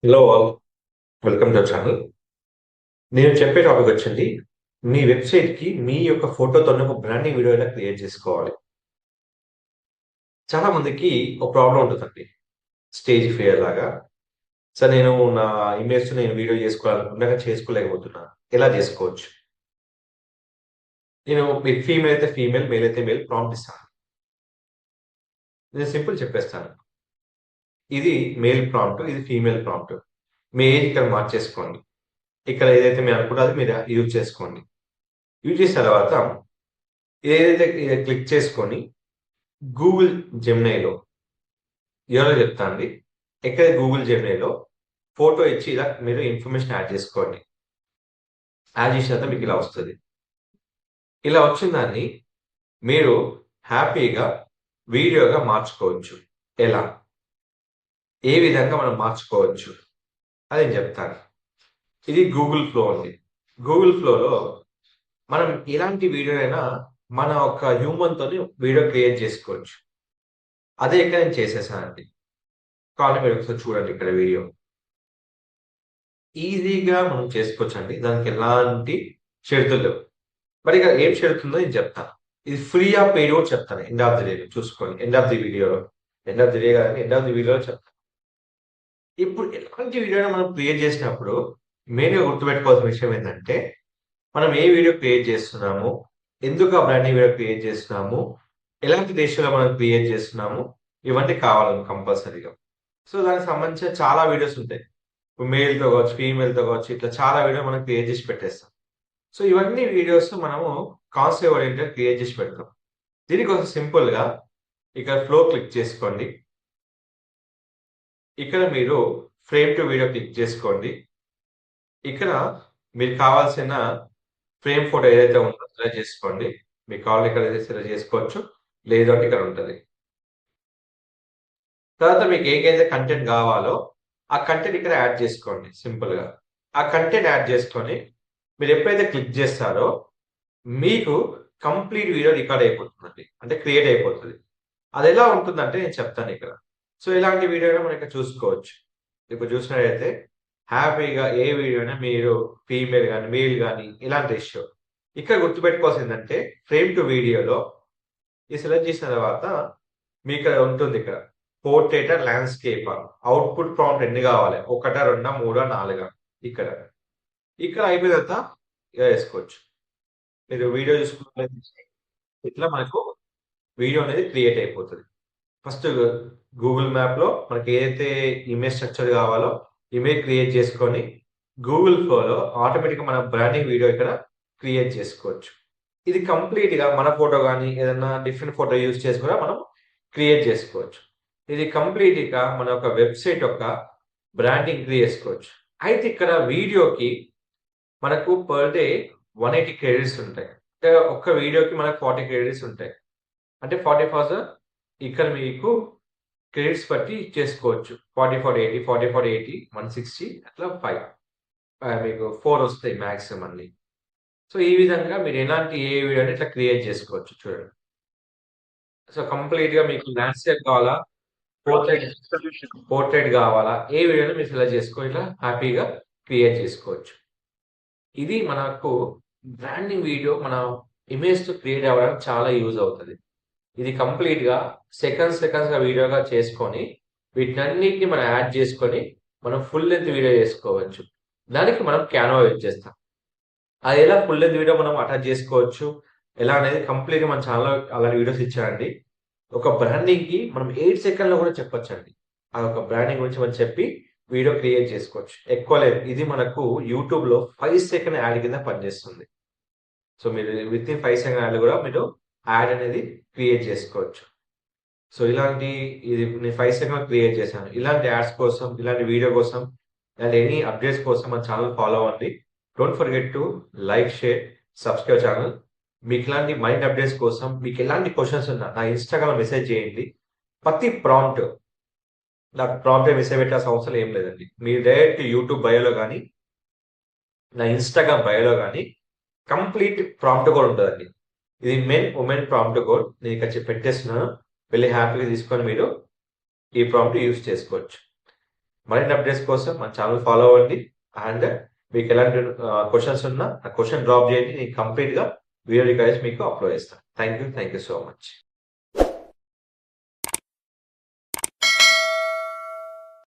Hello all, welcome to channel. నేను చెప్పే topic వచ్చింది, మీ వెబ్సైట్కి మీ యొక్క ఫోటోతోనే ఒక బ్రాండింగ్ వీడియో ఎలా క్రియేట్ చేసుకోవాలి. చాలా మందికి ఒక ప్రాబ్లం ఉంటుందండి, స్టేజ్ ఫియర్ లాగా. సార్, నేను నా ఇమేజ్ నేను వీడియో చేసుకోవాలనుకుంటున్నా కానీ చేసుకోలేకపోతున్నా, ఎలా చేసుకోవచ్చు? నేను మీకు ఫీమేల్ అయితే ఫీమేల్, మేల్ అయితే మేల్ ప్రాంప్ట్ ఇస్తాను. నేను సింపుల్ చెప్పేస్తాను. ఇది మేల్ ప్రాంప్ట్, ఇది ఫీమేల్ ప్రాంప్ట్. మీ ఏజ్ ఇక్కడ మార్చేసుకోండి. ఇక్కడ ఏదైతే మీరు అనుకుంటారో అది మీరు యూజ్ చేసుకోండి. యూజ్ చేసిన తర్వాత ఏదైతే క్లిక్ చేసుకొని గూగుల్ జెమినైలో ఎవరో చెప్తా అండి. ఎక్కడ గూగుల్ జెమినైలో ఫోటో ఇచ్చి ఇలా మీరు ఇన్ఫర్మేషన్ యాడ్ చేసుకోండి. యాడ్ చేసిన తర్వాత మీకు ఇలా వస్తది. ఇలా వచ్చిన దాన్ని మీరు హ్యాపీగా వీడియోగా మార్చుకోవచ్చు. ఎలా? ఏ విధంగా మనం మార్చుకోవచ్చు అది నేను చెప్తాను. ఇది గూగుల్ ఫ్లో అండి. గూగుల్ ఫ్లోలో మనం ఎలాంటి వీడియోనైనా మన ఒక హ్యూమన్‌తోని వీడియో క్రియేట్ చేసుకోవచ్చు. అదే ఇక్కడ నేను చేసేసానండి. కావాలంటే మీరు ఒకసారి చూడండి ఇక్కడ వీడియో. ఈజీగా మనం చేసుకోవచ్చండి. దానికి ఎలాంటి షరతులు లేవు. మరి ఇక ఏం షరతుందో నేను చెప్తాను. ఇది ఫ్రీయా పెయిడ్ కూడా చెప్తాను. ఎండ్ ఆఫ్ ది డే చూసుకోండి. ఎండ్ ఆఫ్ ది వీడియోలో. ఎండ్ ఆఫ్ ది డే కాదండి. ఎండ్ ఆఫ్ ది వీడియోలో చెప్తాను. ఇప్పుడు ఎలాంటి వీడియోని మనం క్రియేట్ చేసినప్పుడు మెయిన్‌గా గుర్తుపెట్టుకోవాల్సిన విషయం ఏంటంటే, మనం ఏ వీడియో క్రియేట్ చేస్తున్నాము? ఎందుకు ఆ బ్రాండింగ్ వీడియో క్రియేట్ చేస్తున్నాము? ఎలాంటి రేషియోలో మనం క్రియేట్ చేస్తున్నాము? ఇవన్నీ కావాలి కంపల్సరీగా. సో, దానికి సంబంధించిన చాలా వీడియోస్ ఉంటాయి. మేల్‌తో కావచ్చు, ఫీమేల్‌తో కావచ్చు, ఇట్లా చాలా వీడియో మనం క్రియేట్ చేసి పెట్టేస్తాం. సో, ఇవన్నీ వీడియోస్ మనము కాన్సెప్ట్ ఓరియెంటెడ్ క్రియేట్ చేసి పెడతాం. దీనికోసం సింపుల్‌గా ఇక్కడ ఫ్లో క్లిక్ చేసుకోండి. ఇక్కడ మీరు ఫ్రేమ్ టు వీడియో క్లిక్ చేసుకోండి. ఇక్కడ మీకు కావాల్సిన ఫ్రేమ్ ఫోటో ఏదైతే ఉందో సెలెక్ట్ చేసుకోండి. మీకు కావాలంటే ఇక్కడ సెలెక్ట్ చేసుకోవచ్చు. లేదు అంటే ఇక్కడ ఉంటది. తర్వాత మీకు ఏకైతే కంటెంట్ కావాలో ఆ కంటెంట్ ఇక్కడ యాడ్ చేసుకోండి సింపుల్‌గా. ఆ కంటెంట్ యాడ్ చేసుకొని మీరు ఎప్పుడైతే క్లిక్ చేస్తారో మీకు కంప్లీట్ వీడియో రికార్డ్ అయిపోతుందండి. అంటే క్రియేట్ అయిపోతది. అదెలా ఉంటుందంటే నేను చెప్తానిక్కడ. సో, ఇలాంటి వీడియోని మనం ఇక్కడ చూసుకోవచ్చు. ఇప్పుడు చూసినట్టయితే హ్యాపీగా ఏ వీడియో అయినా మీరు ఫీమేల్ గాని, మేల్ గాని ఇలాంటి రేషియో. ఇక్కడ గుర్తుపెట్టుకోవాల్సిందంటే ఫ్రేమ్ టు వీడియోలో ఇది సెలెక్ట్ చేసిన తర్వాత మీకిక్కడ ఉంటుందిక్కడ. పోర్ట్రైటా? ల్యాండ్‌స్కేపా? అవుట్‌పుట్ ప్రాంప్ట్ ఎన్ని కావాలి? ఒకటా? రెండా? మూడా? నాలుగా? ఇక్కడ. ఇక్కడ అయిపోయిన తర్వాత ఇలా చేసుకోవచ్చు. మీరు వీడియో చూసుకున్నట్లయితే ఇట్లా మనకు వీడియో అనేది క్రియేట్ అయిపోతది. ఫస్ట్ గూగుల్ మ్యాప్‌లో మనకి ఏదైతే ఇమేజ్ స్ట్రక్చర్ కావాలో ఇమేజ్ క్రియేట్ చేసుకొని గూగుల్ ఫ్లోలో ఆటోమేటిక్‌గా మన బ్రాండింగ్ వీడియో ఇక్కడ క్రియేట్ చేసుకోవచ్చు. ఇది కంప్లీట్‌గా మన ఫోటో గాని ఏదన్నా డిఫరెంట్ ఫోటో యూజ్ చేసి కూడా మనం క్రియేట్ చేసుకోవచ్చు. ఇది కంప్లీట్‌గా మన యొక్క వెబ్‌సైట్ యొక్క బ్రాండింగ్ చేసుకోవచ్చు. అయితే ఇక్కడ వీడియోకి మనకు పర్ డే 180 క్రెడిట్స్ ఉంటాయి. అంటే ఒక్క వీడియోకి మనకు 40 క్రెడిట్స్ ఉంటాయి. అంటే 40 ఫర్ ఇక్కడ మీకు క్రెడిట్స్ బట్టి చేసుకోవచ్చు. 40 ఫర్ 80, 40 ఫర్ 80, 160 అట్లా 5 మీకు 4 వస్తాయి మాక్సిమం అన్ని. సో, ఈ విధంగా మీరు ఎలాంటి ఏ వీడియోని ఇట్లా క్రియేట్ చేసుకోవచ్చు చూడండి. సో, కంప్లీట్‌గా మీకు ల్యాండ్‌స్కేప్ కావాలా? పోర్ట్రైట్ పోర్ట్రైట్ కావాలా? ఏ వీడియోని మీరు సెలెక్ట్ చేసుకొని ఇట్లా హ్యాపీగా క్రియేట్ చేసుకోవచ్చు. ఇది మనకు బ్రాండింగ్ వీడియో మన ఇమేజ్‌తో క్రియేట్ అవ్వడానికి చాలా యూజ్ అవుతది. ఇది కంప్లీట్‌గా సెకండ్స్‌గా వీడియోగా చేసుకొని, వీటినన్నిటిని మనం యాడ్ చేసుకొని, మనం ఫుల్ లెంత్ వీడియో చేసుకోవచ్చు. దానికి మనం క్యాన్వా యూజ్ చేస్తాం. అది ఎలా ఫుల్ లెంత్ వీడియో మనం అటాచ్ చేసుకోవచ్చు, ఎలా అనేది కంప్లీట్‌గా మన ఛానెల్‌లో అలాంటి వీడియోస్ ఇచ్చానండి. ఒక బ్రాండింగ్‌కి మనం 8 సెకన్‌లో కూడా చెప్పొచ్చండి. అదొక బ్రాండింగ్ గురించి మనం చెప్పి వీడియో క్రియేట్ చేసుకోవచ్చు. ఎక్కువ లేదు. ఇది మనకు యూట్యూబ్‌లో 5 సెకండ్ యాడ్ కింద పనిచేస్తుంది. సో, మీరు వితిన్ 5 సెకండ్ యాడ్‌లో కూడా మీరు యాడ్ అనేది క్రియేట్ చేసుకోవచ్చు. సో, ఇది నేను 5 సెకండ్‌లో క్రియేట్ చేశాను. ఇలాంటి యాడ్స్ కోసం, ఇలాంటి వీడియో కోసం, ఇలాంటి ఎనీ అప్డేట్స్ కోసం మన ఛానెల్ ఫాలో అవ్వండి. Don't forget to like, share, subscribe channel. మీకు ఇలాంటి మైండ్ అప్డేట్స్ కోసం మీకు ఎలాంటి క్వెషన్స్ ఉన్నా నా ఇన్‌స్టాగ్రామ్‌లో మెసేజ్ చేయండి. ప్రతి ప్రాంప్ట్ నాకు ప్రాంప్ట్ మెసేజ్ పెట్టాల్సిన అవసరం ఏం లేదండి. మీరు డైరెక్ట్ యూట్యూబ్ బయోలో గాని, నా ఇన్‌స్టాగ్రామ్ బయోలో గాని కంప్లీట్ ప్రాంప్ట్ కూడా ఉంటదండి. ఇది మెన్, వుమెన్ ప్రాంప్ట్ కోడ్ నేను ఇక్కడ పెట్టేస్తున్నాను. వెళ్లి హ్యాపీగా తీసుకొని మీరు ఈ ప్రాంప్ట్ యూజ్ చేసుకోవచ్చు. మరిన్ని అప్డేట్స్ కోసం మన ఛానల్ ఫాలో అవ్వండి. అండ్ మీకు ఎలాంటి క్వశ్చన్స్ ఉన్నా ఆ క్వశ్చన్ డ్రాప్ చేయండి. నేను కంప్లీట్‌గా వీడియో రికార్డ్ చేసి మీకు అప్లోడ్ చేస్తాను. Thank you so much.